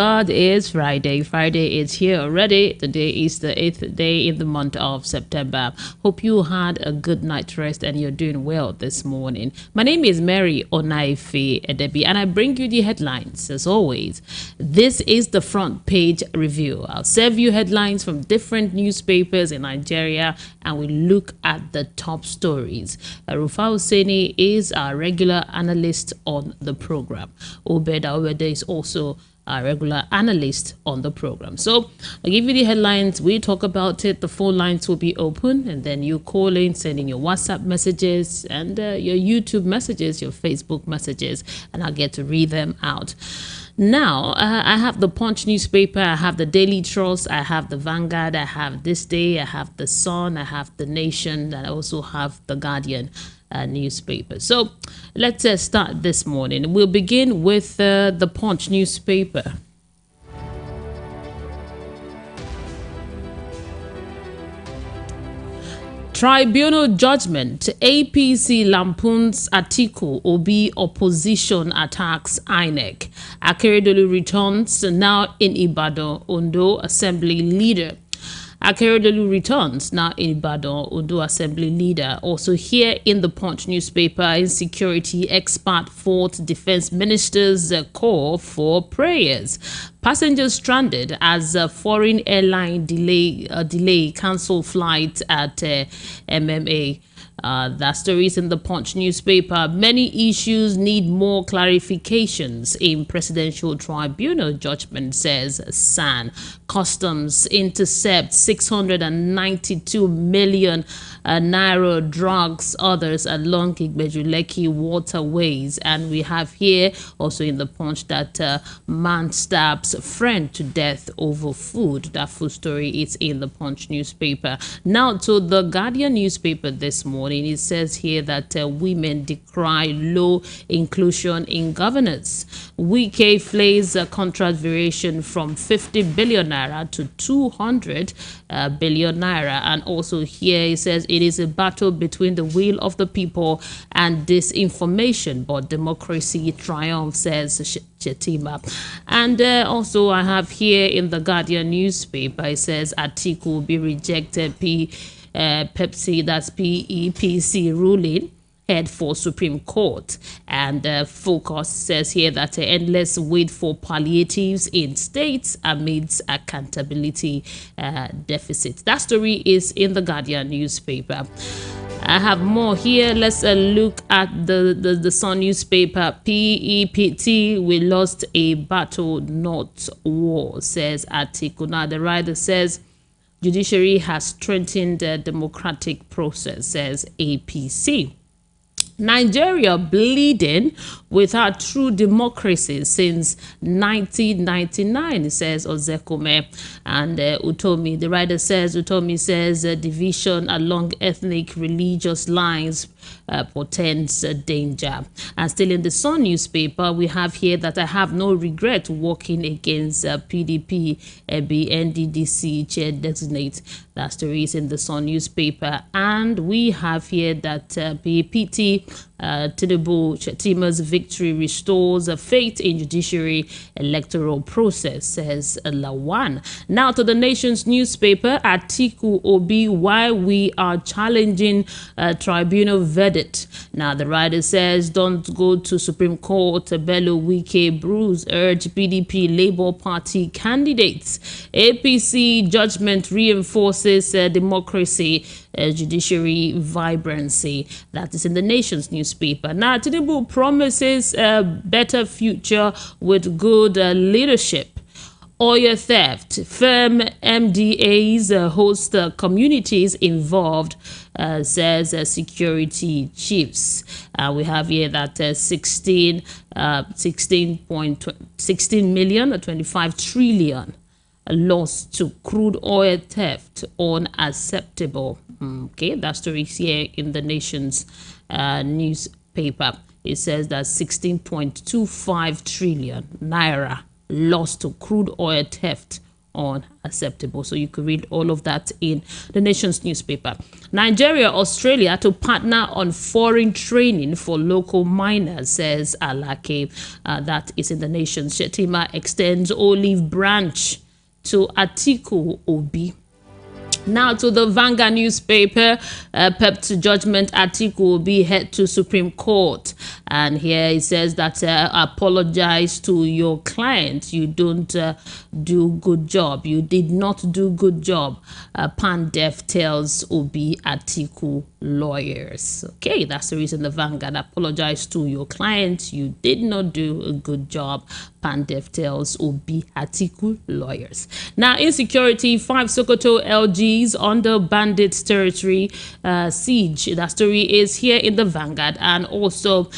God, it's Friday. Friday is here already. Today is the 8th day in the month of September. Hope you had a good night's rest and you're doing well this morning. My name is Mary Onaife Edebi and I bring you the headlines as always. This is the front page review. I'll serve you headlines from different newspapers in Nigeria and we look at the top stories. Rufai Oseni is our regular analyst on the program. Obeda Obede is also our regular analyst on the program. So I'll give you the headlines. We talk about it. The phone lines will be open and then you call in, sending your WhatsApp messages and your YouTube messages, your Facebook messages, and I'll get to read them out. Now, I have the Punch newspaper, I have the Daily Trust, I have the Vanguard, I have This Day, I have the Sun, I have the Nation, and I also have the Guardian newspaper. So let's start this morning. We'll begin with the Punch newspaper. Tribunal judgment. APC lampoons Atiku Obi opposition attacks INEC. Akeredolu returns now in Ibadan. Ondo Assembly leader. Akeredolu returns now in Ibadan. Ondo Assembly leader. Also here in the Punch newspaper, insecurity expert fought defense minister's call for prayers. Passengers stranded as a foreign airline delay cancel flight at MMA. That story is in the Punch newspaper. Many issues need more clarifications in presidential tribunal judgment, says SAN. Customs intercept 692 million naira drugs, others along Igbejuleki waterways. And we have here also in the Punch that man stabs friend to death over food. That full story is in the Punch newspaper. Now to the Guardian newspaper this morning. It says here that women decry low inclusion in governance. Wike flays a contract variation from 50 billion naira to 200 billion naira. And also here it says it is a battle between the will of the people and disinformation, but democracy triumphs, says Chetima. And also I have here in the Guardian newspaper, it says Atiku will be rejected. Pepsi, that's PEPC ruling, head for Supreme Court. And Focus says here that endless wait for palliatives in states amidst accountability deficit. That story is in the Guardian newspaper. I have more here. Let's look at the Sun newspaper. PEPT, we lost a battle, not war, says Atiku. Now the writer says judiciary has strengthened the democratic process, says APC. Nigeria bleeding without true democracy since 1999, says Ozekome. And Utomi, the writer says, Utomi says division along ethnic religious lines portends danger. And still in the Sun newspaper, we have here that I have no regret working against PDP, NDDC chair designate. That story is in the Sun newspaper. And we have here that PPT Tinubu Chetima's victory restores a faith in judiciary electoral process, says Lawan. Now to the Nation's newspaper, Atiku Obi, why we are challenging tribunal verdict. Now the writer says, don't go to Supreme Court. Bello Wike Bruce urge PDP Labour Party candidates. APC judgment reinforces democracy, judiciary vibrancy. That is in the Nation's newspaper. Now Tinubu promises a better future with good leadership. Oil theft, firm MDAs host communities involved, says security chiefs. We have here that 16 million or 25 trillion loss to crude oil theft unacceptable. Okay, that story is here in the Nation's newspaper. It says that 16.25 trillion naira lost to crude oil theft unacceptable. So you could read all of that in the Nation's newspaper. Nigeria, Australia to partner on foreign training for local miners, says Alake. That is in the Nation's. Shetima extends olive branch to Atiku Obi. Now to the Vanguard newspaper, pep to judgment, Atiku will be head to Supreme Court. And here it says that apologize to your client. You don't do good job. You did not do good job. Pandef tells Obi Atiku lawyers. Okay, that's the reason the Vanguard apologize to your client. You did not do a good job. Pandef tells Obi Atiku lawyers. Now, insecurity, 5 Sokoto LGs under bandits territory siege. That story is here in the Vanguard. And also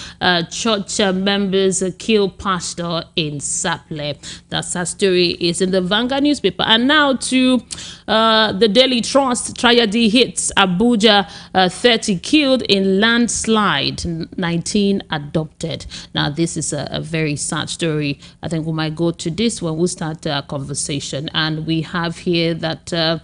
church members kill pastor in Saple. That story is in the Vanguard newspaper. And now to the Daily Trust. Tragedy hits Abuja, 30 killed in landslide, 19 adopted. Now, this is a very sad story. I think we might go to this when we start our conversation. And we have here that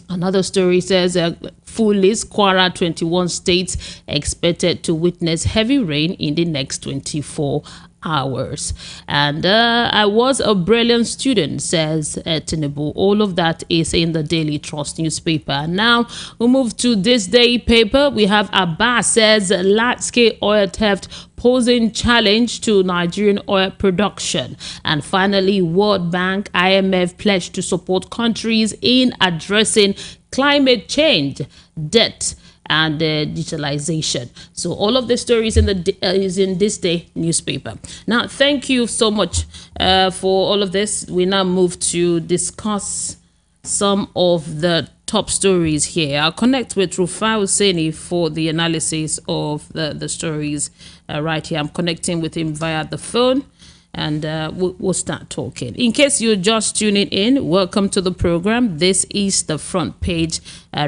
another story says full list, Kwara, 21 states expected to witness heavy rain in the next 24 hours. And I was a brilliant student, says Tinubu. All of that is in the Daily Trust newspaper. Now we move to this day paper. We have Abbas says large-scale oil theft posing challenge to Nigerian oil production. And finally, World Bank, IMF pledged to support countries in addressing climate change, debt, and digitalization. So all of the stories is in this day newspaper. Now, thank you so much for all of this. We now move to discuss some of the top stories here. I'll connect with Rufai Oseni for the analysis of the stories right here. I'm connecting with him via the phone. And we'll start talking. In case you're just tuning in, welcome to the program. This is the front page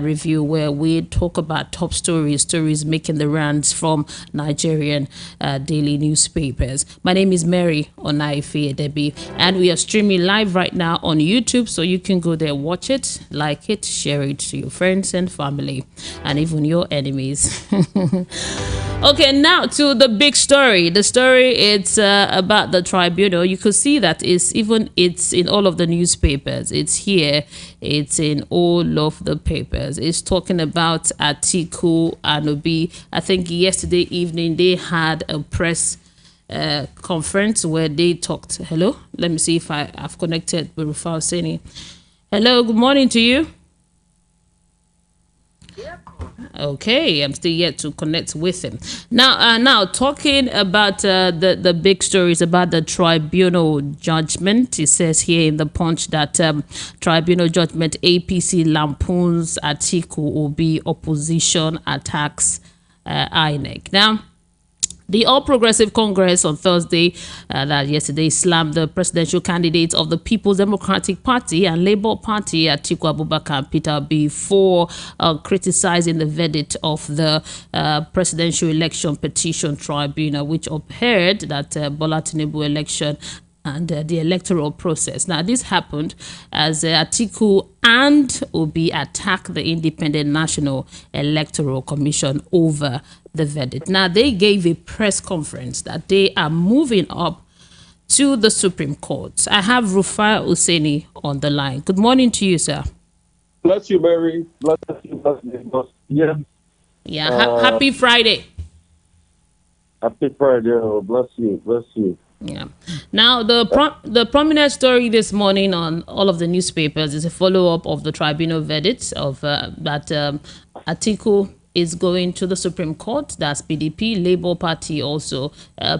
review where we talk about top stories making the rounds from Nigerian daily newspapers. My name is Mary Onaife Debbie, and we are streaming live right now on YouTube, so you can go there, watch it, like it, share it to your friends and family, and even your enemies. Okay, now to the big story. The story it's about the tribunal. You could see that it's in all of the newspapers. It's here. It's in all of the papers. It's talking about Atiku and Obi. I think yesterday evening they had a press conference where they talked. Hello, let me see if I've connected with Rufai Oseni. Hello, good morning to you. Okay, I'm still yet to connect with him. Now talking about the big stories about the tribunal judgment. It says here in the Punch that tribunal judgment, APC lampoons Atiku Obi, opposition attacks INEC. Now, the All Progressive Congress on Thursday, that yesterday, slammed the presidential candidates of the People's Democratic Party and Labour Party, Atiku Abubakar and Peter Obi, for criticizing the verdict of the Presidential Election Petition Tribunal, which upheld that Bola Tinubu election and the electoral process. Now, this happened as Atiku and Obi attacked the Independent National Electoral Commission over the verdict. Now, they gave a press conference that they are moving up to the Supreme Court. I have Rufai Oseni on the line. Good morning to you, sir. Bless you, Mary. Bless you, bless you. Yeah. Yeah, happy Friday. Happy Friday. Oh, bless you, bless you. Yeah. Now, the prominent story this morning on all of the newspapers is a follow-up of the tribunal verdict of that Atiku is going to the Supreme Court. That's PDP, Labour Party also.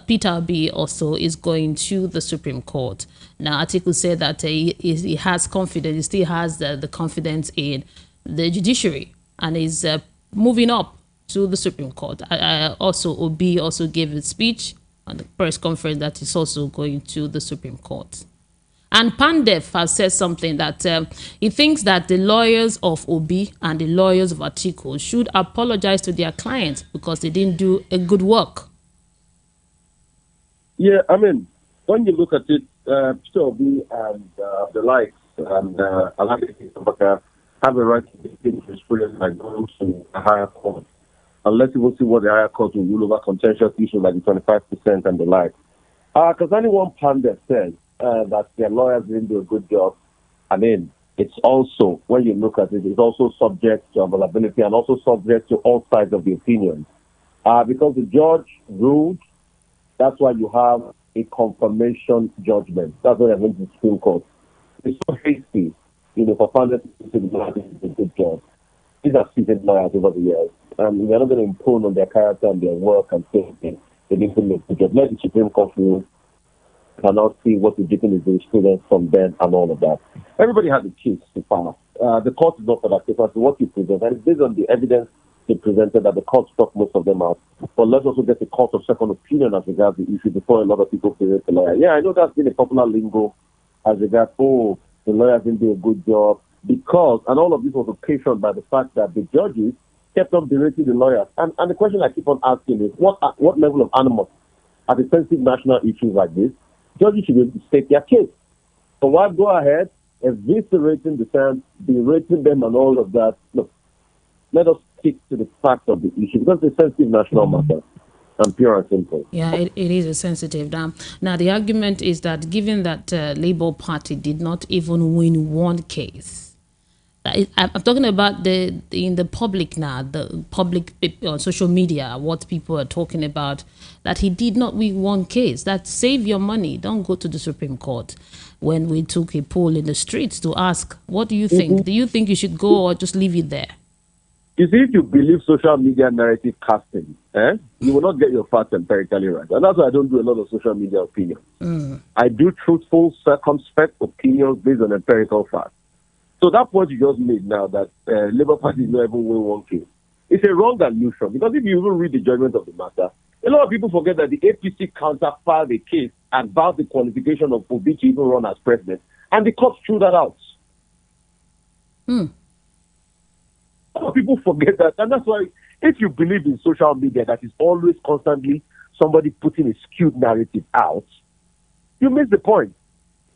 Peter Obi also is going to the Supreme Court. Now, Atiku said that he has confidence, he still has the confidence in the judiciary and is moving up to the Supreme Court. Also, Obi also gave a speech on the press conference that is also going to the Supreme Court. And Pandef has said something that he thinks that the lawyers of Obi and the lawyers of Atiku should apologize to their clients because they didn't do a good work. Yeah, I mean, when you look at it, Peter Obi and the likes and allow the case to have a right to defend his experience by going to a higher court. And let's even see what the higher court will rule over contentious issues like the 25% and the like. Because anyone pundit says that their lawyers didn't do a good job, I mean, it's also, when you look at it, it's also subject to availability and also subject to all sides of the opinion. Because the judge ruled, that's why you have a confirmation judgment. That's what I went to the Supreme Court. It's so hasty, for pundits to say the lawyers did a good job. These are seasoned lawyers over the years. And we're not going to impose on their character and their work and say they didn't do a good job. Let the Supreme Court rule. Cannot see what the difference is students from them and all of that. Everybody has a case to pass. The court is not for that case. As to what you present, and it's based on the evidence they presented that the court struck most of them out. But let's also get the court of second opinion as regards the issue before a lot of people present the lawyer. Yeah, I know that's been a popular lingo as regards, the lawyers didn't do a good job because, and all of this was occasioned by the fact that the judges kept on berating the lawyers. And the question I keep on asking is, what level of animus at a sensitive national issues like this, judges should be able to state their case. So why go ahead eviscerating the defense, berating them and all of that? Look, let us stick to the facts of the issue because it's a sensitive national matter. And pure and simple. Yeah, it is a sensitive. Now, the argument is that given that Labour Party did not even win one case, I'm talking about in the public now, the public on social media, what people are talking about, that he did not win one case. That save your money. Don't go to the Supreme Court. When we took a poll in the streets to ask, what do you think? Do you think you should go or just leave it there? You see, if you believe social media narrative casting, you will not get your facts empirically right. And that's why I don't do a lot of social media opinions. I do truthful, circumspect opinions based on empirical facts. So that point you just made now that Labour Party is not even win one case, it's a wrong allusion because if you even read the judgment of the matter, a lot of people forget that the APC counter filed a case about the qualification of Obi to even run as president, and the court threw that out. A lot of people forget that, and that's why if you believe in social media that is always constantly somebody putting a skewed narrative out, you miss the point.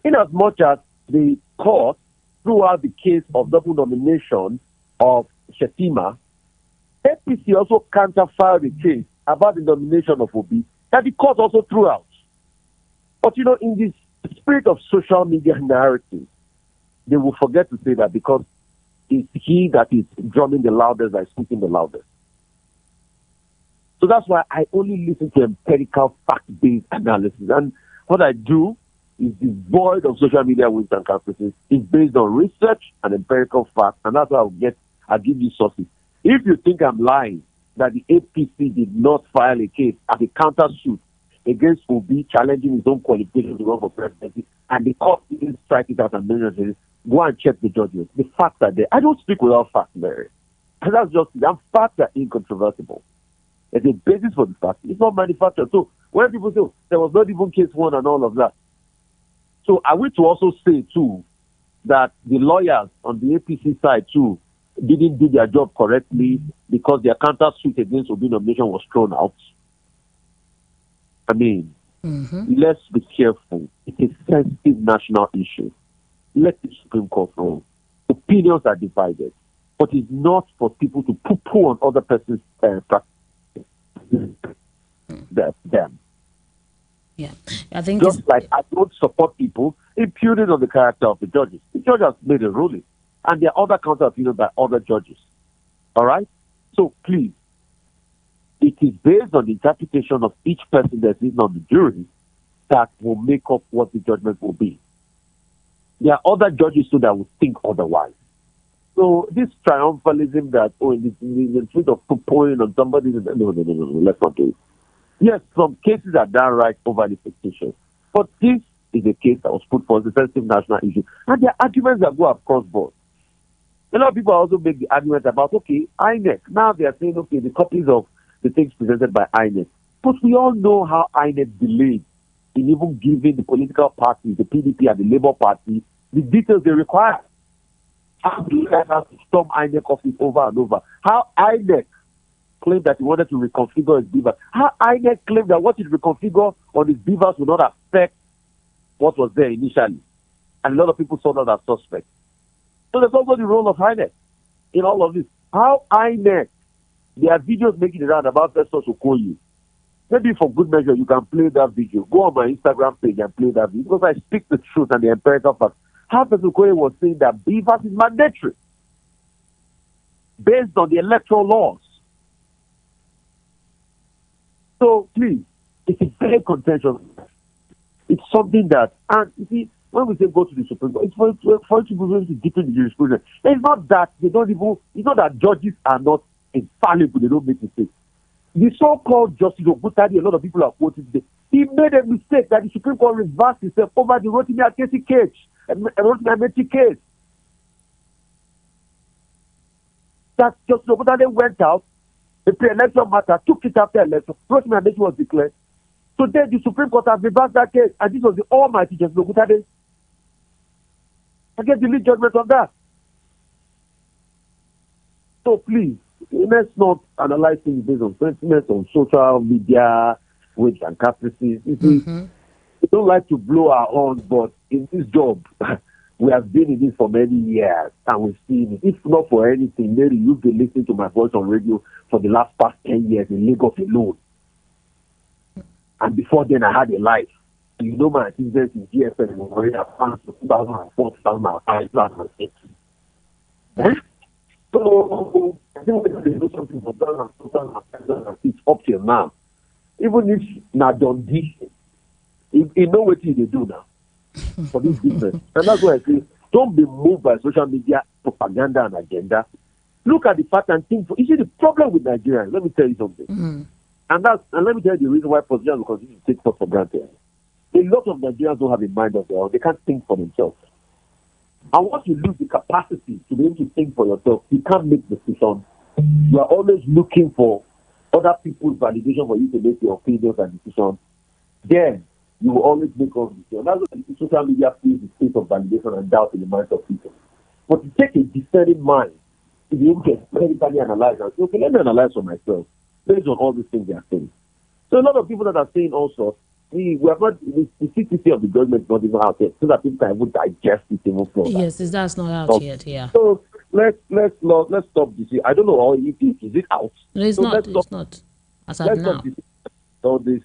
In as much as the court throughout the case of double nomination of Shetima, APC also counter-filed the case about the nomination of Obi that the court also threw out. But in this spirit of social media narrative, they will forget to say that because it's he that is drumming the loudest, that is speaking the loudest. So that's why I only listen to empirical, fact-based analysis. And what I do is devoid of social media wins and campuses. It's based on research and empirical facts, and that's why I'll give you sources. If you think I'm lying that the APC did not file a case as a counter-suit against Obi challenging his own qualifications to run for presidency, and the court didn't strike it out and mention, go and check the judgment. The facts are there. I don't speak without facts, Mary. And that's just them. Facts are incontrovertible. There's a basis for the facts. It's not manufactured. So when people say there was not even case one and all of that, so are we to also say, too, that the lawyers on the APC side, too, didn't do their job correctly because their counter-suit against Obi nomination was thrown out? I mean, let's be careful. It's a sensitive national issue. Let the Supreme Court know. Opinions are divided, but it's not for people to poo-poo on other person's practice. Them. Yeah, I think just like I don't support people imputed on the character of the judges. The judge has made a ruling, and there are other counter opinions by other judges. All right? So please, it is based on the interpretation of each person that is on the jury that will make up what the judgment will be. There are other judges too that will think otherwise. So this triumphalism that, in the truth of poo-pooing on somebody, no, let's not do it. Yes, some cases are downright overly fictitious, but this is a case that was put for the sensitive national issue, and there are arguments that go across board. A lot of people also make the argument about, INEC. Now they are saying, the copies of the things presented by INEC. But we all know how INEC delayed in even giving the political parties, the PDP and the Labour Party, the details they require. How do you guys have to storm INEC office over and over? How INEC claimed that he wanted to reconfigure his beavers. How INEC claimed that what it reconfigured on his beavers would not affect what was there initially. and a lot of people saw that as suspect. So there's also the role of INEC in all of this. How INEC, there are videos making it out about Festus Okoye. Maybe for good measure, you can play that video. Go on my Instagram page and play that video, because I speak the truth and the empirical facts. How Festus Okoye was saying that BVAS is mandatory based on the electoral laws. So please, it's a very contentious. It's something that, and you see, when we say go to the Supreme Court, it's for it to be able to deepen the jurisprudence. It's not that they don't even, it's not that judges are not infallible, they don't make mistakes. The so-called Justice Ogutadi, a lot of people are quoting today, he made a mistake that the Supreme Court reversed itself over the Rotimi Akesi case. That Justice Ogutadi went out, the pre-election matter, took it after election, Rotimi Akesi was declared. Today, the Supreme Court has reversed that case, and this was the almighty Justice Ogutadi. I get the lead judgment on that. So please, let's not analyze things based on sentiments on social media, which and caprices. You see, we don't like to blow our horns, but in this job, we have been in this for many years, and we've seen it. If not for anything, maybe you've been listening to my voice on radio for the last past 10 years in Lagos alone. And before then, I had a life. You know my achievements in GFN and already advanced to 2004, 2005, 2006. So, I think we're going to do something for 2006 up till now. Even if not done this, you know what they do now for this business. And that's why I say, don't be moved by social media propaganda and agenda. Look at the fact and think. You see, the problem with Nigerians, let me tell you something. And let me tell you the reason why politicians will continue to take stuff for granted. A lot of Nigerians don't have a mind of their own. They can't think for themselves. And once you lose the capacity to be able to think for yourself, you can't make decisions. You are always looking for other people's validation for you to make your opinions and decisions. Then you will always make all decisions. That's why social media feels the state of validation and doubt in the minds of people. But to take a discerning mind, to be able to empirically analyze and say, okay, let me analyze for myself based on all these things they are saying. So a lot of people that are saying also, we have not, the CCC of the government is not even out yet, so that people can even digest it even further. Yes, that's not out yet, yeah. So let's stop this. I don't know how it is. Is it out? No, it's so not. It's not. As of now. All this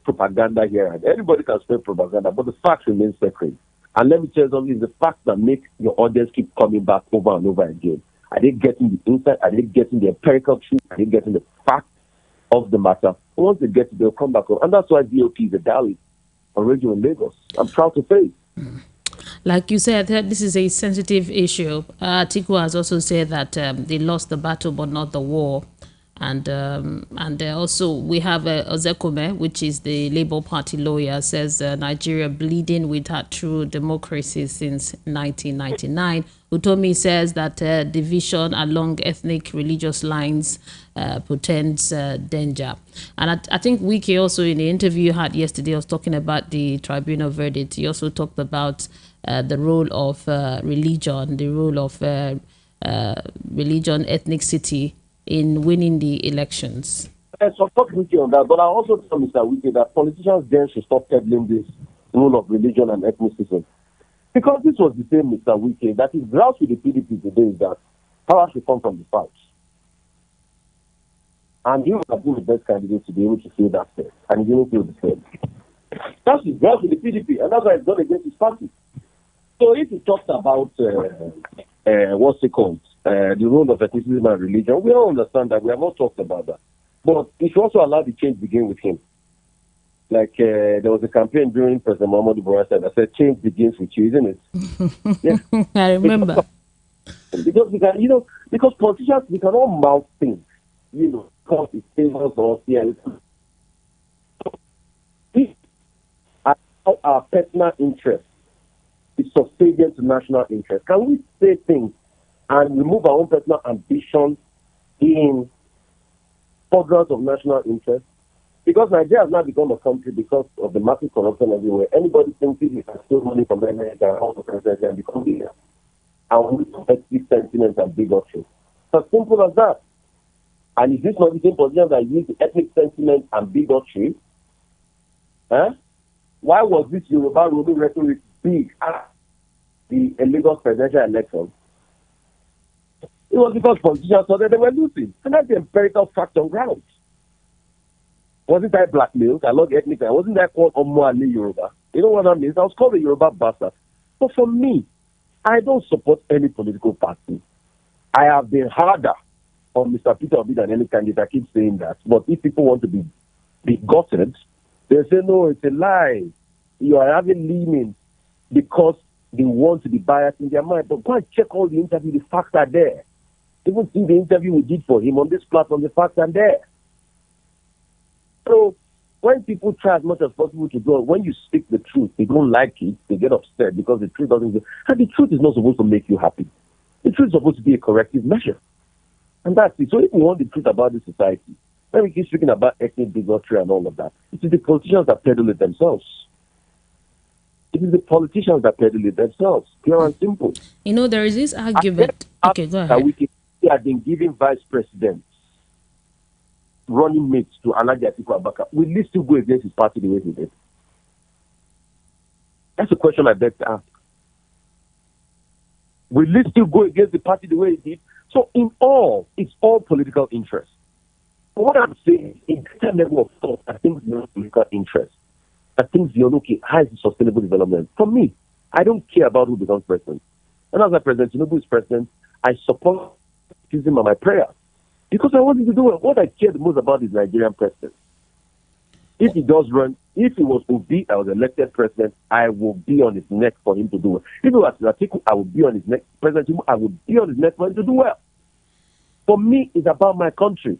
propaganda here, and everybody can spread propaganda, but the facts remain sacred. And let me tell you something: the facts that make your audience keep coming back over and over again. Are they getting the insight? Are they getting the empirical truth? Are they getting the facts of the matter? Once they get it, they'll come back home. And that's why DOP is a Dali on radio in Lagos. I'm proud to say it. Like you said, this is a sensitive issue. Atiku has also said that they lost the battle but not the war. And also we have Ozekome, which is the Labour Party lawyer, says Nigeria bleeding with her true democracy since 1999. Utomi says that division along ethnic religious lines portends danger. And I think Wike also in the interview you had yesterday was talking about the tribunal verdict. He also talked about the role of religion, the role of religion, ethnicity in winning the elections. I support Wike on that, but I also tell Mr. Wike that politicians then should stop peddling this role of religion and ethnicism. Because this was the same Mr. Wike that is groused with the PDP today is that power should come from the south. And he would have been the best candidate to be able to say that thing. And he didn't feel the same. That's his grouse with the PDP, and that's why it's gone against his party. So if he talks about what's it called? The role of ethnicism and religion, we all understand that. We have not talked about that. But he should also allow the change begin with him. Like there was a campaign during President Muhammadu Buhari that said change begins with you, isn't it? Yeah. I remember. Because we can, because politicians, we can all mouth things, because it favors us here. Our personal interest is subservient to national interest. Can we say things and remove our own personal ambition in furtherance of national interest? Because Nigeria has now become a country because of the massive corruption everywhere. Anybody thinks he can steal money from America and also president and become leader. And we ethnic sentiment and bigotry. It's as simple as that. And is this not the same position that use the ethnic sentiment and bigotry? Why was this Yoruba ruling rhetoric big? the Lagos presidential election, it was because politicians thought that they were losing. And that's the empirical fact on ground. Wasn't I blackmailed? I lost ethnic. Wasn't I called Omoali Yoruba? You know what that means? I was called a Yoruba bastard. But for me, I don't support any political party. I have been harder on Mr. Peter Obi than any candidate. I keep saying that. But if people want to be bigoted, they say, no, it's a lie. You are having leanings because they want to be biased in their mind. But go and check all the interview. The facts are there. Even see the interview we did for him on this platform, the facts are there. So when people try as much as possible to go, when you speak the truth, they don't like it, they get upset because the truth doesn't go. And the truth is not supposed to make you happy. The truth is supposed to be a corrective measure. And that's it. So if we want the truth about this society, when we keep speaking about ethnic bigotry and all of that, it is the politicians that peddle it themselves. It is the politicians that peddle it themselves, pure and simple. You know, there is this argument. Okay, go ahead. We have been giving vice presidents running mates to Alhaji Atiku Abubakar. Will he still go against his party the way he did? That's a question I beg to ask. Will he still go against the party the way he did? So in all, it's all political interest. But what I'm saying is, in greater level of thought, I think beyond political interest. I think beyond, okay, how is sustainable development? For me, I don't care about who becomes president. And as a president, Tinubu is president, I support him and my prayer. Because I want him to do it. What I care the most about is Nigerian president. If he does run, if he was to be, I was elected president, I will be on his neck for him to do it. If it was Atiku, I will be on his neck. President Tinubu, I will be on his neck for him to do well. For me, it's about my country.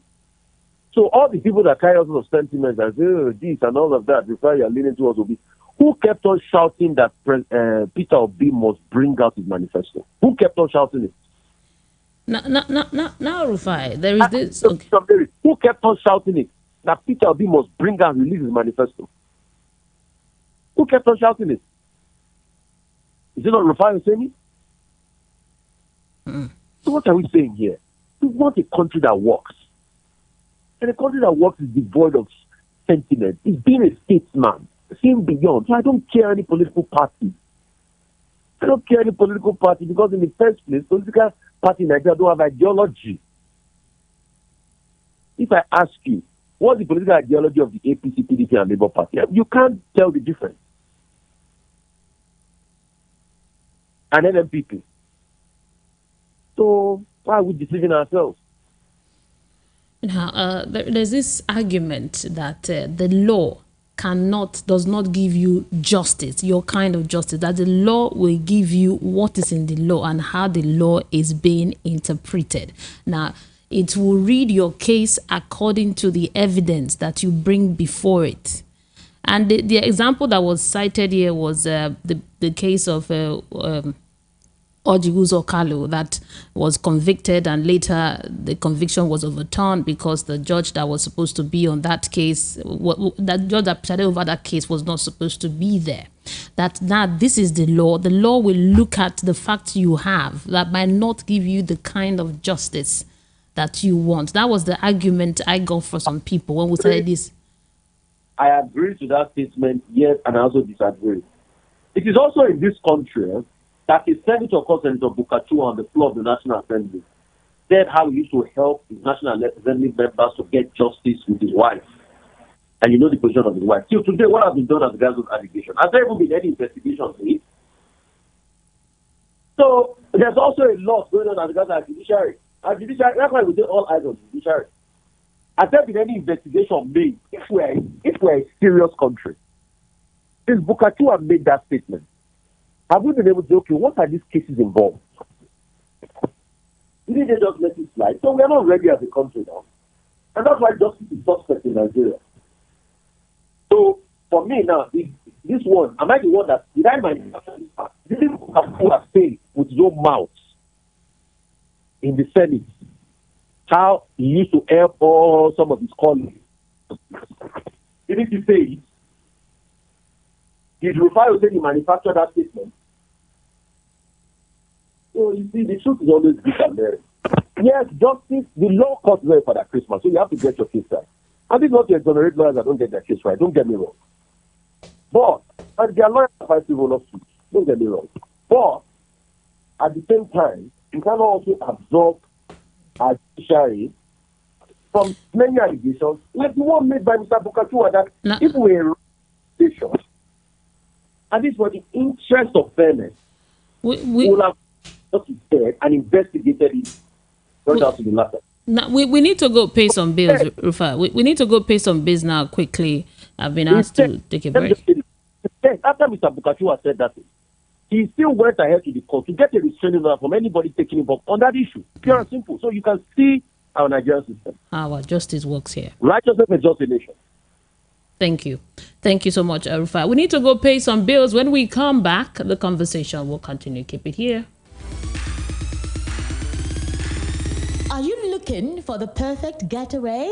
So all the people that carry all sorts of sentiments and say, oh, this and all of that, before you're leaning towards Obi, who kept on shouting that Peter Obi must bring out his manifesto? Who kept on shouting it? Now, Rufai, there is this. Okay. Who kept on shouting it? That Peter Obi must bring out and release his manifesto. Who kept on shouting it? Is it not Rufai Oseni? So what are we saying here? We want a country that works. And a country that works is devoid of sentiment. It's being a statesman, seeing beyond. So I don't care any political party. I don't care any political party because in the first place, political party in Nigeria don't have ideology. If I ask you, what's the political ideology of the APC, PDP, and Labour Party? You can't tell the difference. And NMPP. So why are we deceiving ourselves? Now, there's this argument that the law does not give you justice, your kind of justice, that the law will give you what is in the law and how the law is being interpreted. Now, it will read your case according to the evidence that you bring before it. And the example that was cited here was the case of Ojiguzo Kalu that was convicted, and later the conviction was overturned because the judge that was supposed to be on that case, that judge that presided over that case, was not supposed to be there. That now this is the law. The law will look at the facts you have that might not give you the kind of justice that you want. That was the argument I got for some people when we said this. I agree to that statement, yes, and I also disagree. It is also in this country that a senator called Senator Bukatu on the floor of the National Assembly said how he used to help his National Assembly members to get justice with his wife. And you know the position of his wife. Till today, what has been done as regards those allegations? Has there even been any investigation on it? So there's also a lot going on as regards our judiciary. Our judiciary, that's why we do all eyes on judiciary. Has there been any investigation made if we're a serious country? Since Bukatu have made that statement, have we been able to say, okay, what are these cases involved? Didn't they just let it slide? So we are not ready as a country now. And that's why justice is suspect in Nigeria. So for me now, this one, am I the one that, did I manufacture this part? Didn't Bukatu have said with his own mouth in the Senate how he used to help all some of his colleagues? Didn't he say it? Did Rufai Oseni manufacture that statement? So you see, the truth is always bitter there. Yes, justice, the law courts very for that Christmas, so you have to get your case right. And this is not to exonerate lawyers that don't get their case right, don't get me wrong. But, and there are lawyers that fight civil lawsuits, don't get me wrong. But, At the same time, you cannot also absorb a judiciary from many allegations, like the one made by Mr. Bukachua, that if we were decisions, and this was the interest of fairness, we will have just said and investigated it, not out to the latter. Now, we need to go pay some bills, Rufai. We need to go pay some bills now quickly. I've been asked to take a break. After Mr. Bukachua said that, he still went ahead to the court to get a restraining order from anybody taking him up on that issue. Pure and simple. So you can see our Nigerian system. Our justice works here. Righteousness is just a nation. Thank you. Thank you so much, Rufai. We need to go pay some bills. When we come back, the conversation will continue. Keep it here. Are you looking for the perfect getaway?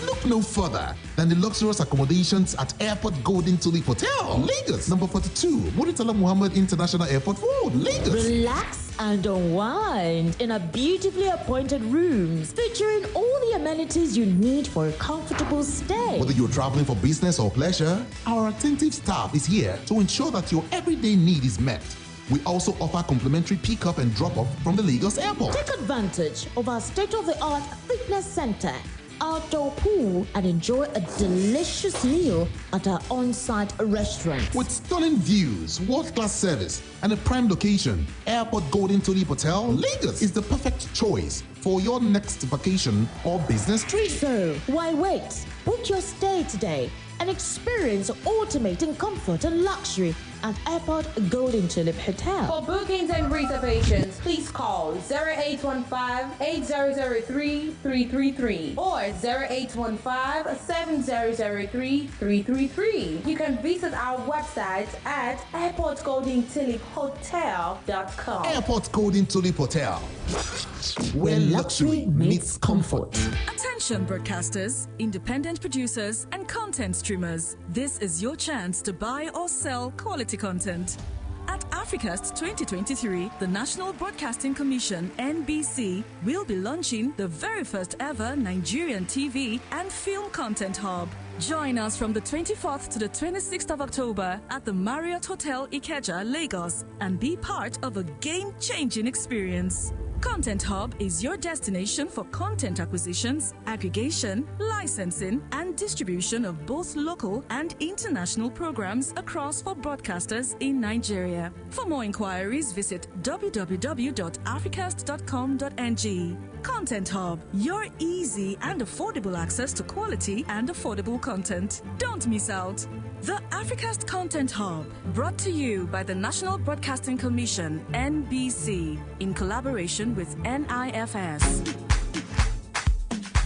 Look no further than the luxurious accommodations at Airport Golden Tulip Hotel, Lagos, number 42, Muritala Muhammad International Airport Road, Lagos. Relax and unwind in a beautifully appointed rooms featuring all the amenities you need for a comfortable stay. Whether you're traveling for business or pleasure, our attentive staff is here to ensure that your everyday need is met. We also offer complimentary pick-up and drop-off from the Lagos airport. Take advantage of our state-of-the-art fitness center, outdoor pool, and enjoy a delicious meal at our on-site restaurant. With stunning views, world-class service, and a prime location, Airport Golden Tulip Hotel, Lagos is the perfect choice for your next vacation or business trip. So, why wait? Book your stay today and experience ultimate in comfort and luxury at Airport Golden Tulip Hotel. For bookings and reservations, please call 0815-8003-333 or 0815-7003-333. You can visit our website at airportgoldentuliphotel.com. Airport Golden Tulip Hotel, where luxury meets comfort. Attention broadcasters, independent producers, and content streamers. This is your chance to buy or sell quality content. At Africast 2023, the National Broadcasting Commission, NBC, will be launching the very first ever Nigerian TV and film content hub. Join us from the 24th to the 26th of October at the Marriott Hotel Ikeja, Lagos, and be part of a game-changing experience. Content Hub is your destination for content acquisitions, aggregation, licensing, and distribution of both local and international programs across for broadcasters in Nigeria. For more inquiries, visit www.africast.com.ng. Content Hub, your easy and affordable access to quality and affordable content. Don't miss out. The Africast Content Hub, brought to you by the National Broadcasting Commission, NBC, in collaboration with NIFS.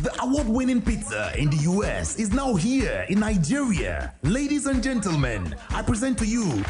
The award-winning pizza in the US is now here in Nigeria. Ladies and gentlemen, I present to you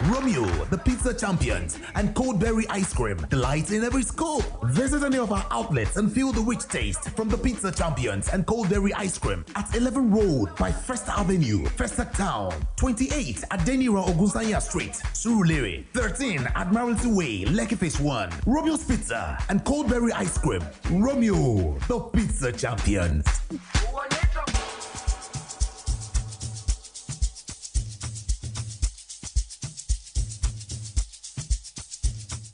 Romeo, the pizza champions, and cold berry ice cream, delights in every scoop. Visit any of our outlets and feel the rich taste from the pizza champions and cold berry ice cream at 11 Road by First Avenue, Festac Town, 28 at Denira Ogunsanya Street, Surulere, 13 Admiralty Way, Lekki Phase 1. Romeo's Pizza and cold berry ice cream. Romeo, the pizza champions.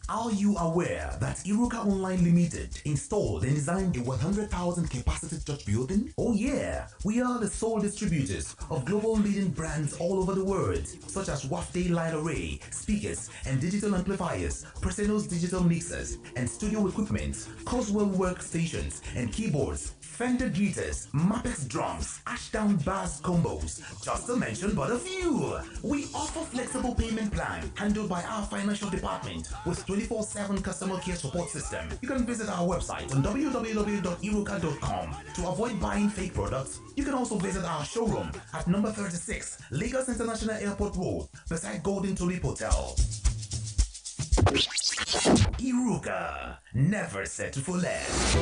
Are you aware that Iruka Online Limited installed and designed a 100,000 capacity church building? Oh yeah, we are the sole distributors of global leading brands all over the world, such as Wafday Light Array, speakers and digital amplifiers, Preseno's digital mixers and studio equipment, Coswell workstations and keyboards, Fender guitars, Mapex drums, Ashdown bass combos, just to mention but a few. We offer flexible payment plan handled by our financial department with 24/7 customer care support system. You can visit our website on www.iruka.com to avoid buying fake products. You can also visit our showroom at number 36 Lagos International Airport Road beside Golden Tulip Hotel. Iruka, never settle for less.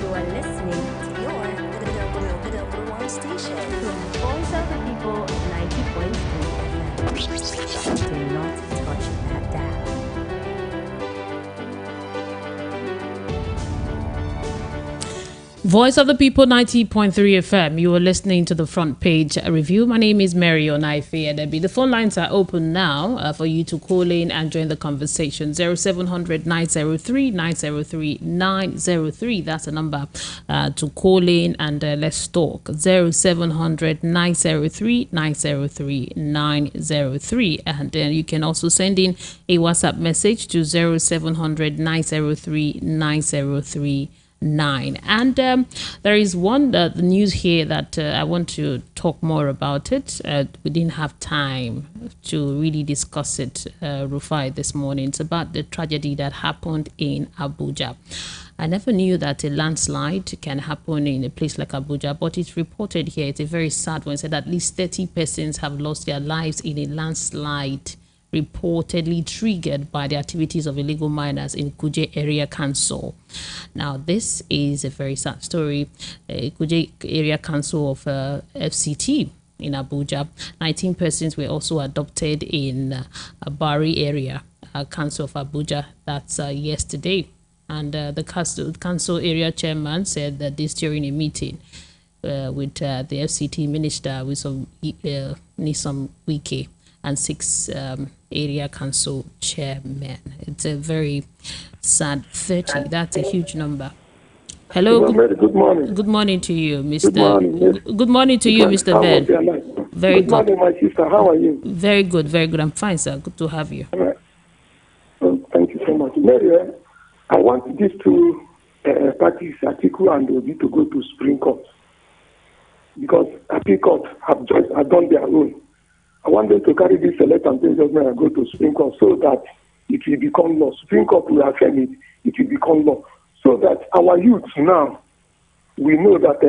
You are listening to your number one station. Voice of the People 90.3 FM. Do not touch that dial. Voice of the People 90.3 FM. You are listening to the front page review. My name is Mary Onaife Edebi. The phone lines are open now for you to call in and join the conversation. 0700 903 903 903. That's the number to call in and let's talk. 0700 903 903 903. And then you can also send in a WhatsApp message to 0700 903 903 9. And there is one the news here that I want to talk more about it. We didn't have time to really discuss it, Rufai, this morning. It's about the tragedy that happened in Abuja. I never knew that a landslide can happen in a place like Abuja, but it's reported here. It's a very sad one. It said at least 30 persons have lost their lives in a landslide reportedly triggered by the activities of illegal miners in Kuje Area Council. Now, this is a very sad story. Kuje Area Council of FCT in Abuja. 19 persons were also adopted in Bari Area Council of Abuja. That's yesterday. And the council area chairman said that this during a meeting with the FCT minister, with some Nisom Wike, and 6 area council chairmen. It's a very sad 30. That's a huge number. Hello. Good morning. Good morning to you, Mr. Good morning. Yes. Good morning to you, Mr. Ben. Very good. Good morning, my sister. How are you? Very good, very good. I'm fine, sir. Good to have you. Thank you so much. Mary, I want these two parties, Atiku and Obi, to go to Supreme Court because Appeal Court have done their own. I want them to carry this select and pay judgment and go to Supreme Court so that it will become law. Supreme Court will affirm it. It will become law. So that our youth now, we know that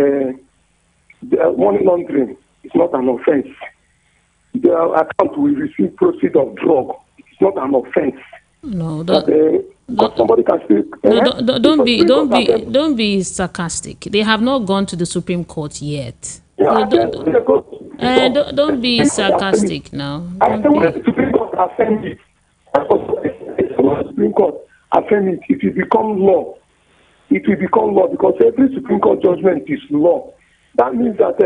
the money laundering is not an offense. Their account will receive proceeds of drug. It's not an offense. No, somebody can speak. No, don't be sarcastic. They have not gone to the Supreme Court yet. Yeah, don't be sarcastic now. I said when the Supreme Court affirm it, the Supreme Court affirm it, it will become law. It will become law because every Supreme Court judgment is law. That means that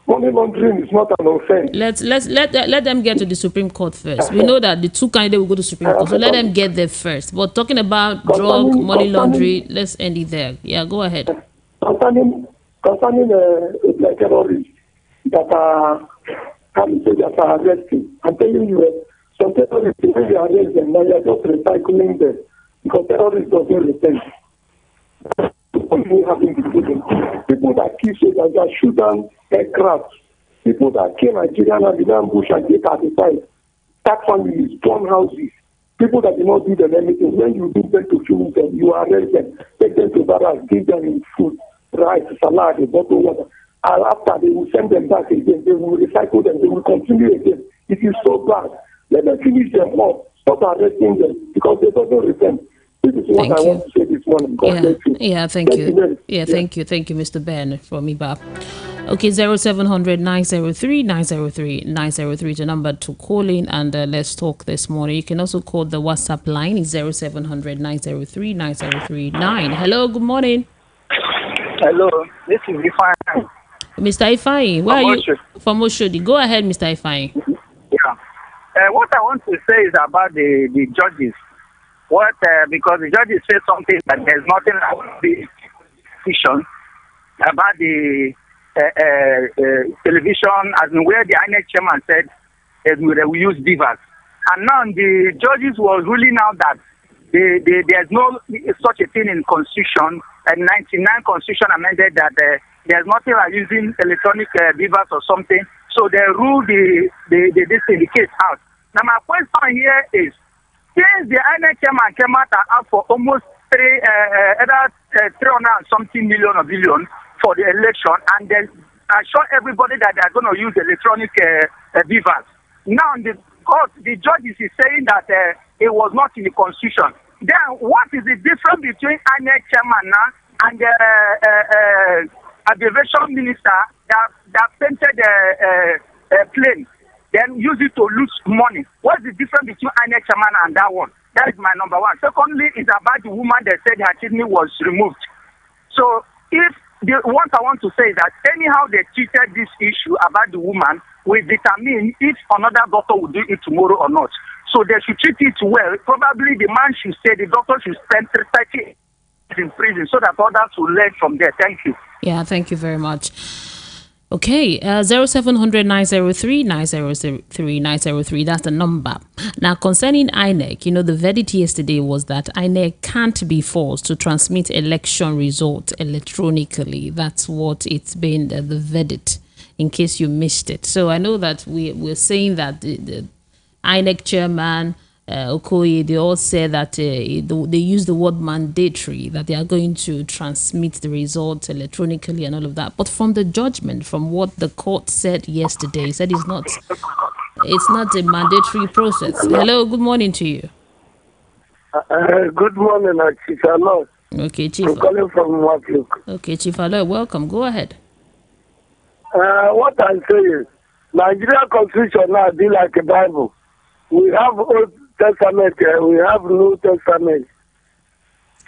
money laundering is not an offense. Let them get to the Supreme Court first. We know that the two candidates will go to Supreme Court, so let them get there first. But talking about drug, money laundering, let's end it there. Yeah, go ahead. Concerning terrorists that are arresting, I'm telling you, some terrorists, when you arrest them, now you're just recycling them because terrorists doesn't repent. People that kill soldiers, that shoot down aircraft, people that kill Nigerian and the ambush and take 35, attack families, burn houses, people that do not do them anything. When you do them to finish them, you arrest them, take them to barracks, give them food, rice, salad, a bottle of water. And after they will send them back again, they will recycle them, they will continue again. It is so bad. Let them finish them off. Stop arresting them because they don't repent. This is what I want to say this morning. Thank you, Mr. Ben from IBA. Okay, 0700 903 903 903 is the number to call in and let's talk this morning. You can also call the WhatsApp line. It's 0700 903 903 9. Hello, good morning. Hello, this is Rufai. Mr. Ifai, where are you? From Oshodi. Go ahead, Mr. Ifai. Yeah. What I want to say is about the judges. Because the judges say something that there's nothing about the decision about the television, as in where the INEC chairman said we use divas. And now the judges was ruling out that there's no such a thing in Constitution, and 99 Constitution amended that there's nothing like using electronic divas or something. So they rule the case out. Now my question here is, since the INEC chairman came out and asked for almost 300 and something million or billion for the election, and then assure everybody that they're going to use electronic beavers. Now the court, the judges is saying that it was not in the Constitution. Then what is the difference between INEC chairman now and the aviation minister that painted a plane? Then use it to lose money. What's the difference between INEC chairman and that one? That is my number one. Secondly, it's about the woman that said her kidney was removed. So if what I want to say is that anyhow they treated this issue about the woman will determine if another doctor will do it tomorrow or not. So they should treat it well. Probably the man should stay, the doctor should spend 30 years in prison so that others will learn from there. Thank you. Yeah, thank you very much. Okay, 0700 903 903 903. That's the number. Now, concerning INEC, the verdict yesterday was that INEC can't be forced to transmit election results electronically. That's what it's been, the verdict, in case you missed it. So I know that we're saying that the INEC chairman, Okoye, they all said that they use the word mandatory, that they are going to transmit the results electronically and all of that. But from the judgment, from what the court said yesterday, said it's not a mandatory process. Hello, good morning to you. Good morning, Chief Aloy. Okay, Chief. I'm calling from Wapuk. Okay, Chief Aloy, welcome. Go ahead. What I'm saying is, Nigeria Constitution now be like a Bible. We have Old Testament, we have New Testament.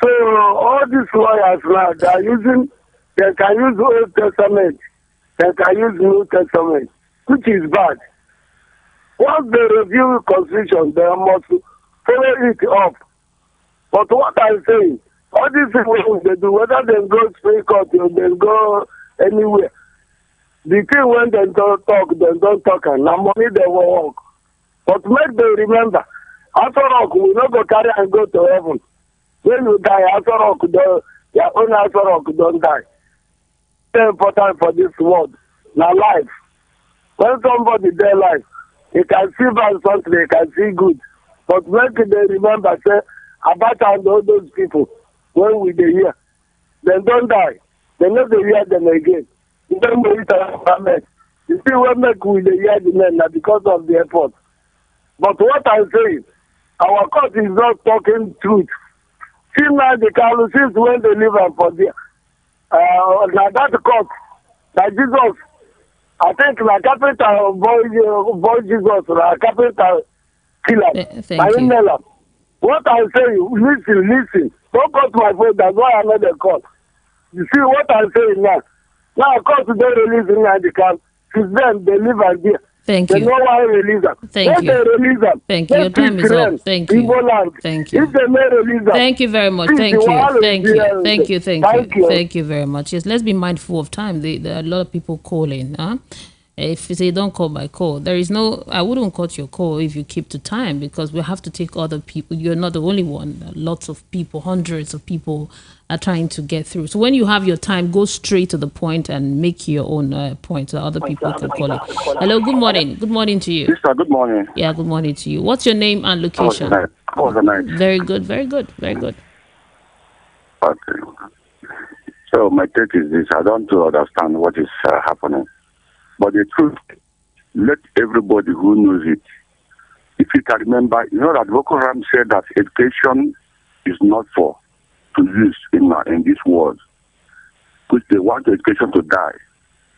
So all these lawyers now, they can use Old Testament, they can use New Testament, which is bad. Once they review Constitution, they must follow it up. But what I'm saying, all these things they do, whether they go Supreme Court or they go anywhere, the thing when they don't talk, and now money they will work. But make them remember, after all, we not go carry and go to heaven. When you die, after all, your own after all don't die. Very important for this world. Now life. When somebody their life, you can see bad something, you can see good. But make them remember, say, about all those people, when we dey here, they don't die. They never hear them again. You don't know it. You see, when we dey hear the men, now because of the airport. But what I'm saying, our court is not talking truth. See now the Carlos, since when they live and for there. Now that court, that Jesus, I think the capital boy Jesus, the capital killer. Thank you. What I'm saying, listen. Don't cut my phone, that's why I'm not the court. You see what I'm saying now? Now, court don't release in the camp. Since then, they live and there. Thank you. They know why release them. Thank you. They release them. Thank you. Your time is up. Thank you. Thank you. If they may release them. Thank you very much. Thank you. Thank you very much. Yes, let's be mindful of time. There are a lot of people calling. If you say don't call my call, I wouldn't cut your call if you keep to time, because we have to take other people. You're not the only one. Lots of people, hundreds of people are trying to get through. So when you have your time, go straight to the point and make your own point so other people can call it. Hello, good morning. Good morning to you. Sister, good morning. Yeah, good morning to you. What's your name and location? How was the night? Very good, very good, very good. Okay. So my take is this. I don't understand what is happening. But the truth, let everybody who knows it, if you can remember, you know that Boko Haram said that education is not for to use in this world, which they want education to die,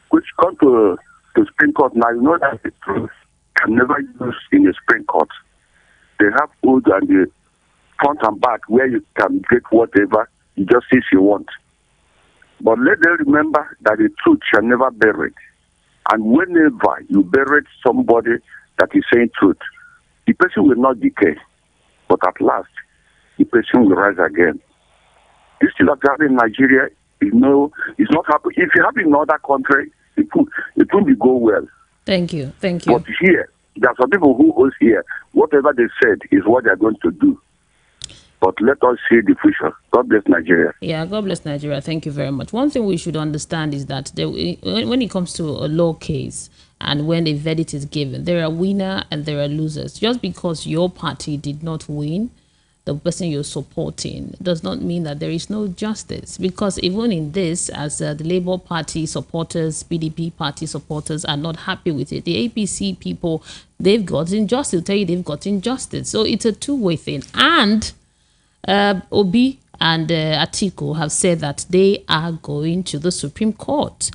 which come to Supreme Court now. You know that the truth can never use in the Supreme Court. They have wood and the front and back where you can get whatever you just see you want. But let them remember that the truth shall never be buried. And whenever you bury somebody that is saying truth, the person will not decay. But at last, the person will rise again. This thing that happened in Nigeria it's not happening. If you have in another country, it won't be go well. Thank you. But here, there are some people who owes here. Whatever they said is what they are going to do. But let us see the future. God bless Nigeria. Yeah, God bless Nigeria. Thank you very much. One thing we should understand is that when it comes to a law case and when a verdict is given, there are winners and there are losers. Just because your party did not win, the person you're supporting, does not mean that there is no justice. Because even in this, as the Labour Party supporters, PDP party supporters are not happy with it, the APC people, they've got injustice. They'll tell you they've got injustice. So it's a two-way thing. And Obi and Atiku have said that they are going to the Supreme Court.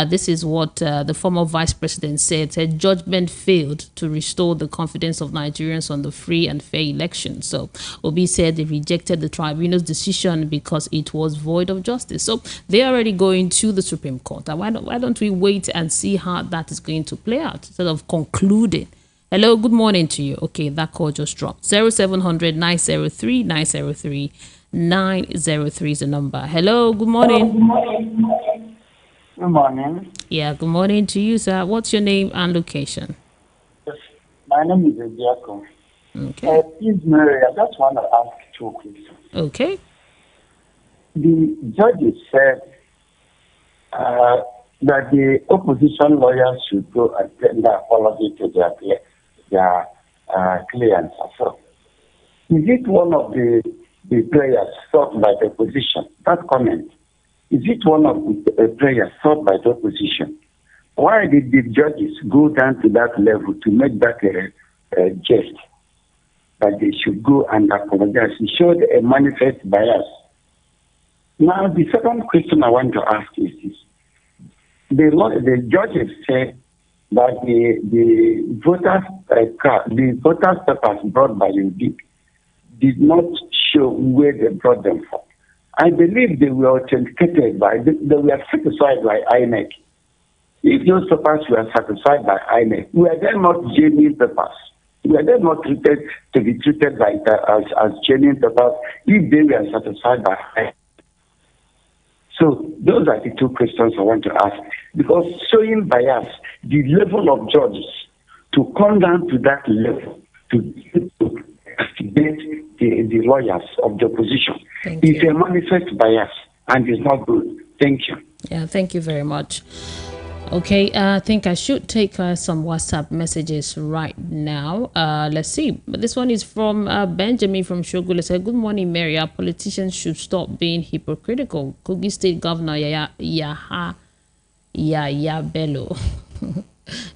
This is what the former vice president said. A judgment failed to restore the confidence of Nigerians on the free and fair election. So Obi said they rejected the tribunal's decision because it was void of justice. So they are already going to the Supreme Court. And why don't we wait and see how that is going to play out instead of concluding? Hello, good morning to you. Okay, that call just dropped. 0700 903 903 903 is the number. Hello, good morning. Good morning. Yeah, good morning to you, sir. What's your name and location? Yes, my name is Ijeoma. Okay. Please, Mary, I just want to ask 2 questions. Okay. The judges said that the opposition lawyers should go and tender apology to their clients. So, is it one of the prayers sought by the opposition? That comment. Is it one of the prayers sought by the opposition? Why did the judges go down to that level to make that a jest? That they should go and apologize. It showed a manifest bias. Now, the second question I want to ask is this. The judges said that the voters papers brought by UB did not show where they brought them from. I believe they were authenticated they were certified by INEC. If those papers were certified by INEC, were they not genuine papers? Were they not treated to be treated like as genuine papers if they were certified by INEC? So those are the 2 questions I want to ask. Because showing bias, the level of judges to come down to that level to investigate the lawyers of the opposition is a manifest bias and is not good. Thank you. Yeah, thank you very much. Okay, I think I should take some WhatsApp messages right now. Let's see. This one is from Benjamin from Shogule. Said, good morning, Mary. Our politicians should stop being hypocritical. Kogi State Governor Yaya Bello.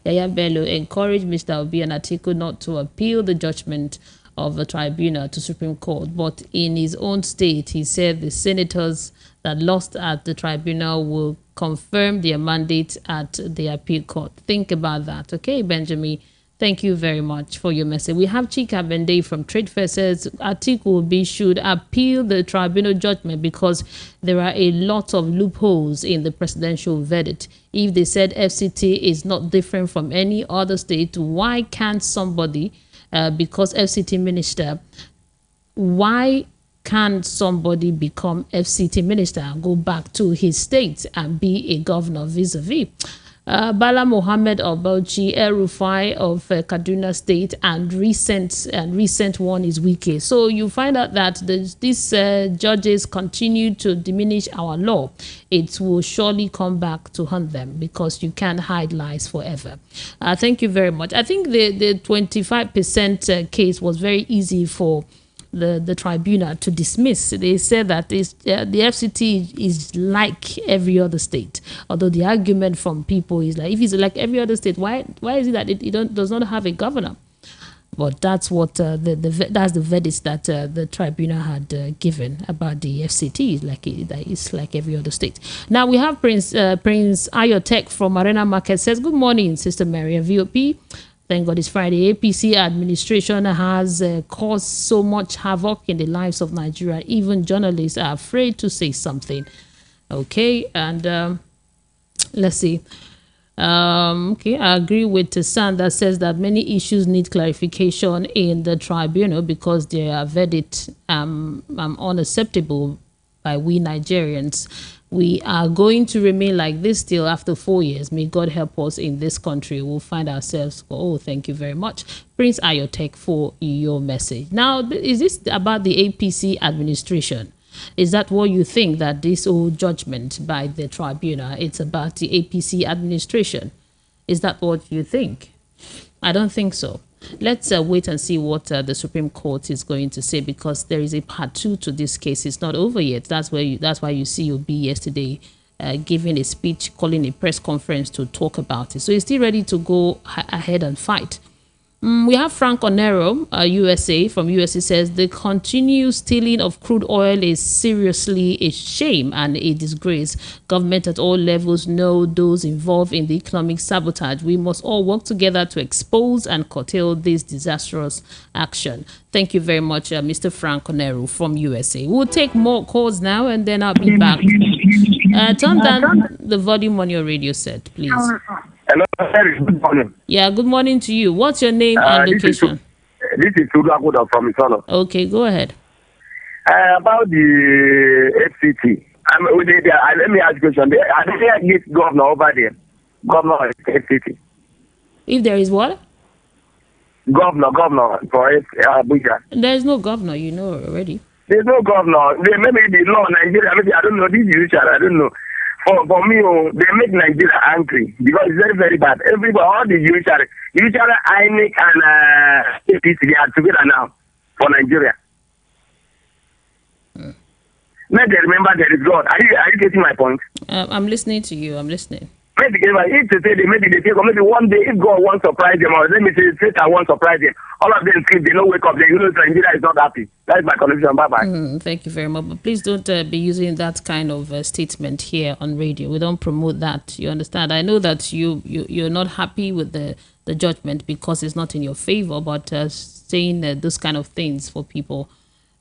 Yaya Bello encouraged Mr. Obi and Atiku not to appeal the judgment of the tribunal to Supreme Court. But in his own state, he said the senators that lost at the tribunal will confirm their mandate at the appeal court. Think about that. Okay, Benjamin, thank you very much for your message. We have Chika Bende from Trade Fair says Atiku Obi should appeal the tribunal judgment because there are a lot of loopholes in the presidential verdict. If they said FCT is not different from any other state, why can't somebody, because FCT minister, why can somebody become FCT minister and go back to his state and be a governor vis-a-vis? Bala Mohammed of Bauchi, Rufai of Kaduna State, and recent one is Wike. So you find out that these judges continue to diminish our law. It will surely come back to haunt them because you can't hide lies forever. Thank you very much. I think the 25% case was very easy for the tribunal to dismiss. They said that the FCT is like every other state. Although the argument from people is like, if it's like every other state, why is it that it does not have a governor? But that's what that's the verdict that the tribunal had given about the FCT. It's like every other state. Now we have Prince Ayotek from Arena Market says, good morning, Sister Mary and VOP. Thank God it's Friday. APC administration has caused so much havoc in the lives of Nigeria. Even journalists are afraid to say something. Okay, and let's see. Okay, I agree with San that says that many issues need clarification in the tribunal because their verdict unacceptable by we Nigerians. We are going to remain like this still after 4 years. May God help us in this country. We'll find ourselves. Oh, thank you very much, Prince Ayotek, for your message. Now, is this about the APC administration? Is that what you think, that this whole judgment by the tribunal, it's about the APC administration? Is that what you think? I don't think so. Let's wait and see what the Supreme Court is going to say, because there is a part 2 to this case. It's not over yet. That's why you see Obi yesterday giving a speech, calling a press conference to talk about it. So he's still ready to go ahead and fight. We have Frank Onero, USA, from USA, says the continued stealing of crude oil is seriously a shame and a disgrace. Government at all levels know those involved in the economic sabotage. We must all work together to expose and curtail this disastrous action. Thank you very much, Mr. Frank Onero from USA. We'll take more calls now and then I'll be back. Turn down the volume on your radio set, please. Hello, sir. Good morning. Yeah, good morning to you. What's your name and location? This is Tudakuda from Isono. Okay, go ahead. About the FCT. Let me ask you a question. Are they against governor over there? Governor of FCT. If there is what? Governor for Abuja. There is no governor, you know already. There's no governor. Maybe the law in Nigeria, maybe I don't know. This is I don't know. For me, they make Nigeria angry because it's very, very bad. Everybody, all the usual INEC and APC, they are together now for Nigeria. May they remember there is God. Are you getting my point? I'm listening to you. I'm listening. Maybe if they say maybe they take, or maybe one day if God wants to surprise them, or let me say Satan wants to surprise them, all of them sleep, they don't wake up, they know Nigeria is not happy. That's my contribution. Bye bye. Thank you very much. But please don't be using that kind of statement here on radio. We don't promote that. You understand? I know that you're not happy with the judgment because it's not in your favor, but saying those kind of things for people,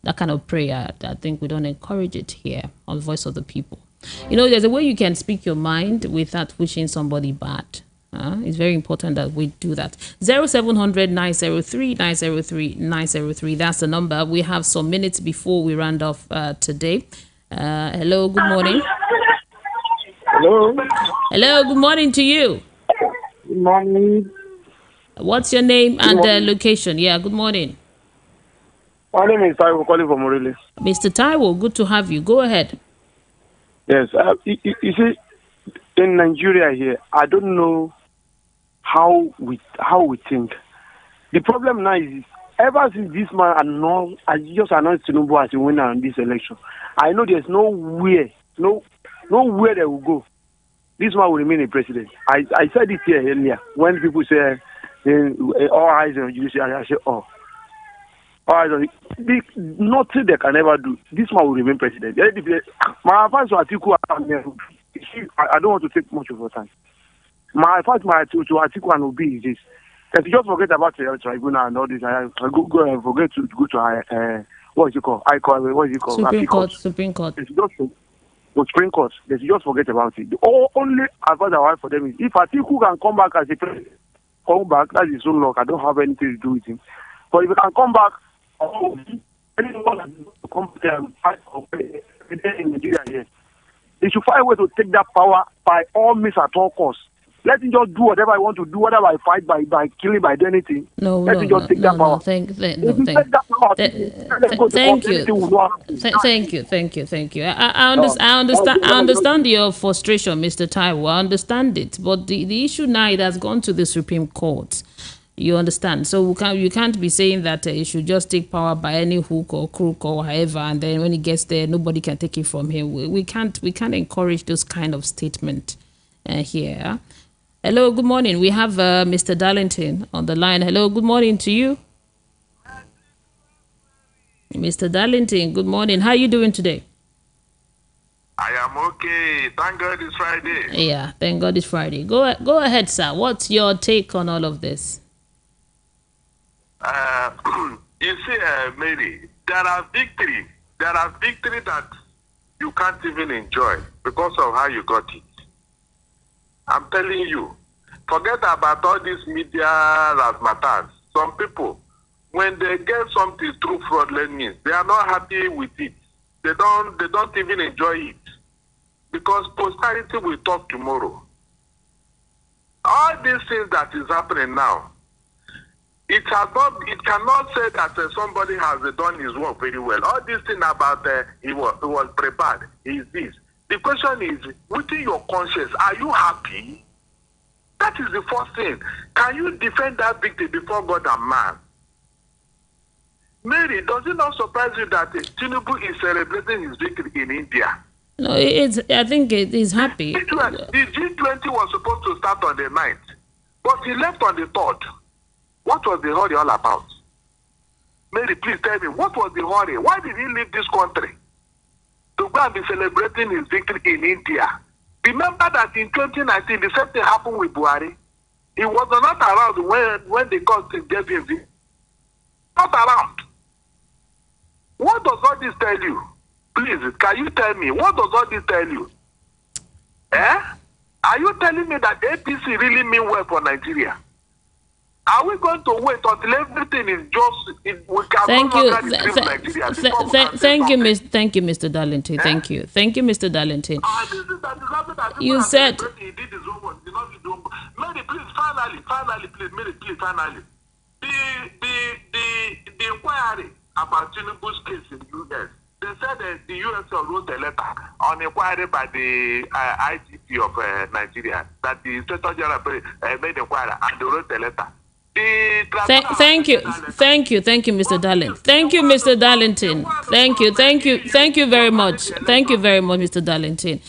that kind of prayer, I think we don't encourage it here on Voice of the People. You know, there's a way you can speak your mind without wishing somebody bad. It's very important that we do that. 0700 903 903 903. That's the number. We have some minutes before we round off today. Hello, good morning. Hello. Hello, good morning to you. Good morning. What's your name and location? Yeah, good morning. My name is Taiwo, calling from Morales. Mr. Taiwo, good to have you. Go ahead. Yes, you see, in Nigeria here, I don't know how we think. The problem now is, ever since this man just announced Tinubu as a winner in this election, I know there's nowhere they will go. This man will remain a president. I said it here earlier when people say all eyes on you. I say nothing they can ever do. This man will remain president. My advice to Atiku, I don't want to take much of your time. My advice to Atiku and Obi is this: that you just forget about the tribunal and all this. Go and forget to go to what is it called? Supreme Court. It's just Supreme Court. They just forget about it. The only advice I want for them is if Atiku can come back as a president, come back. That's his own luck. I don't have anything to do with him. But if he can come back. Anyone come and fight in Nigeria here. They should find a way to take that power by all means at all costs. Let him just do whatever I want to do, whether I fight by killing, by doing anything. Let him just take that power. Thank you. I understand your frustration, Mr. Taiwo. I understand it. But the issue now, it has gone to the Supreme Court. You understand? So you can't be saying that it should just take power by any hook or crook or however, and then when it gets there, nobody can take it from him. We can't encourage those kind of statement here. Hello, good morning. We have Mr. Darlington on the line. Hello, good morning to you. Mr. Darlington, good morning. How are you doing today? I am okay. Thank God it's Friday. Yeah, thank God it's Friday. Go ahead, sir. What's your take on all of this? You see, Mary, there are victory that you can't even enjoy because of how you got it. I'm telling you, forget about all these media razzmatazz. Some people, when they get something through fraudulent means, they are not happy with it. They don't even enjoy it because posterity will talk tomorrow. All these things that is happening now, it cannot say that somebody has done his work very well. All these things about he was prepared, is this. The question is, within your conscience, are you happy? That is the first thing. Can you defend that victory before God and man? Mary, does it not surprise you that Tinubu is celebrating his victory in India? No, I think it is happy. The G20 was supposed to start on the 9th, but he left on the 3rd. What was the hurry all about? Mary, please tell me, what was the hurry? Why did he leave this country to go and be celebrating his victory in India? Remember that in 2019, the same thing happened with Buhari. He was not around when the country gave him victory. Not around. What does all this tell you? Please, can you tell me, what does all this tell you? Are you telling me that APC really mean well for Nigeria? Are we going to wait until everything is just we can Thank no you. longer retrieve Nigeria before we can Thank you, say Thank you, Mr. Darlington. Thank you. Thank you, Mr. Darlington. You said he did his own work, did not do his own work. Mary, please, finally, please, Mary, please, finally. The inquiry about Tinubu's case in the US, they said that the US wrote a letter on inquiry by the IGP of Nigeria that the Inspector General made inquiry and they wrote a letter. Thank you, Mr. Darlington. Thank you, Mr. Darlington. Thank you very much. Thank you very much, Mr. Darlington.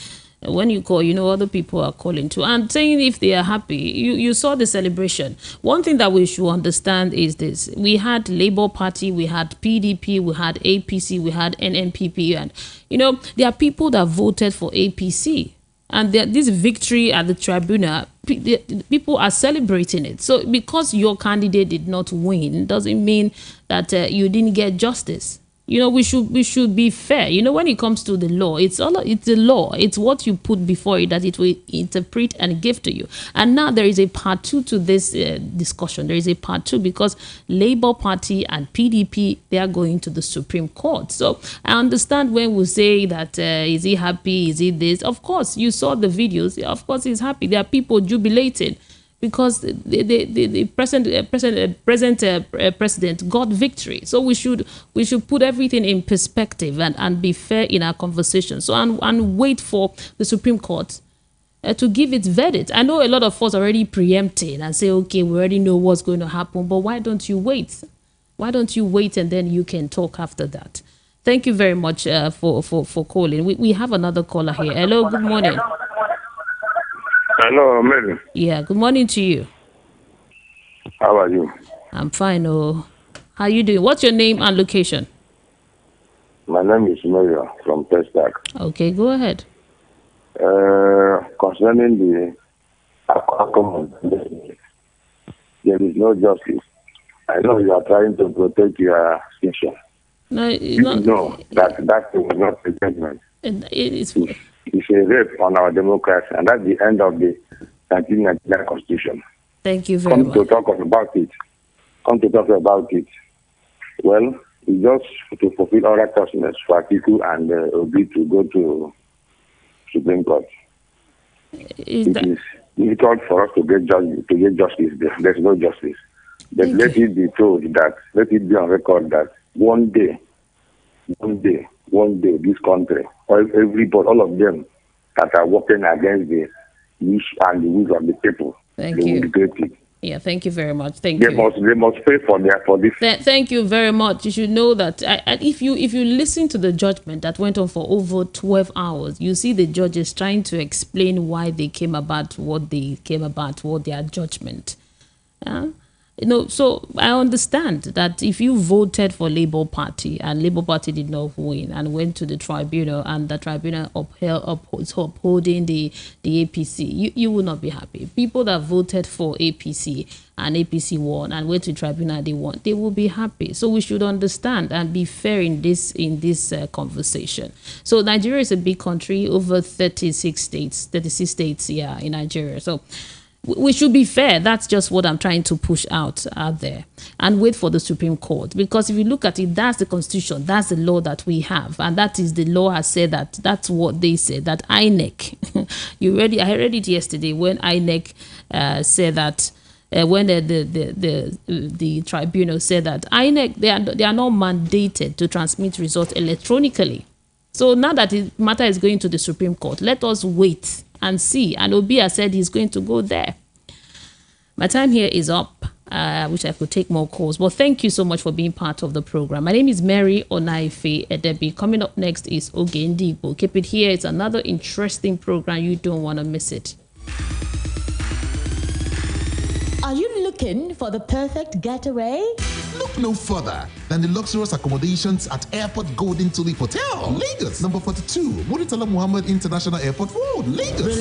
When you call, other people are calling too and saying if they are happy. You saw the celebration. One thing that we should understand is this: we had Labour Party, we had PDP, we had APC, we had NNPP, and there are people that voted for APC. And this victory at the tribunal, people are celebrating it. So because your candidate did not win, doesn't mean that you didn't get justice. We should be fair. When it comes to the law, it's the law. It's what you put before it that it will interpret and give to you. And now there is a part 2 to this discussion. There is a part 2 because Labour Party and PDP, they are going to the Supreme Court. So I understand when we say that is he happy? Is he this? Of course, you saw the videos. Of course, he's happy. There are people jubilating because the present president got victory. So we should put everything in perspective and be fair in our conversation. So and wait for the Supreme Court to give its verdict. I know a lot of us already preempting and say, okay, we already know what's going to happen, but why don't you wait? Why don't you wait and then you can talk after that? Thank you very much for calling. We have another caller here. Hello, good morning. Hello, Mary. Yeah, good morning to you. How are you? I'm fine. How are you doing? What's your name and location? My name is Mario from Testac. Okay, go ahead. Concerning the there is no justice. I know you are trying to protect your station. No, you know that was not the judgment. It's a rape on our democracy, and that's the end of the 1999 Constitution. Thank you very much. Come to talk about it. Well, it's just to fulfill our righteousness for people and Obi to go to Supreme Court. It is difficult for us to get justice. There's no justice. But let it be told that, let it be on record that one day, this country, all of them that are working against the wish and the will of the people, they will regret it. Yeah, thank you very much. They must pay for this. Thank you very much. You should know that if you listen to the judgment that went on for over 12 hours, you see the judges trying to explain why they came about what their judgment. So I understand that if you voted for Labour Party and Labour Party did not win and went to the tribunal and the tribunal upholding the APC, you will not be happy. People that voted for APC and APC won and went to tribunal, they will be happy. So we should understand and be fair in this conversation. So Nigeria is a big country, over 36 states in Nigeria. So we should be fair. That's just what I'm trying to push out there and wait for the Supreme Court. Because if you look at it, that's the Constitution. That's the law that we have. And that is the law has said that. That's what they said, that INEC. I read it yesterday when INEC said that, when the tribunal said that INEC, they are not mandated to transmit results electronically. So now that the matter is going to the Supreme Court, let us wait and see. And Obia said he's going to go there. My time here is up. I wish I could take more calls. But thank you so much for being part of the program. My name is Mary Onaife Edebi. Coming up next is Ogendibo. Keep it here. It's another interesting program. You don't want to miss it. Are you looking for the perfect getaway? Look no further than the luxurious accommodations at Airport Golden Tulip Hotel, Lagos, number 42, Muritala Muhammad International Airport Road, Lagos.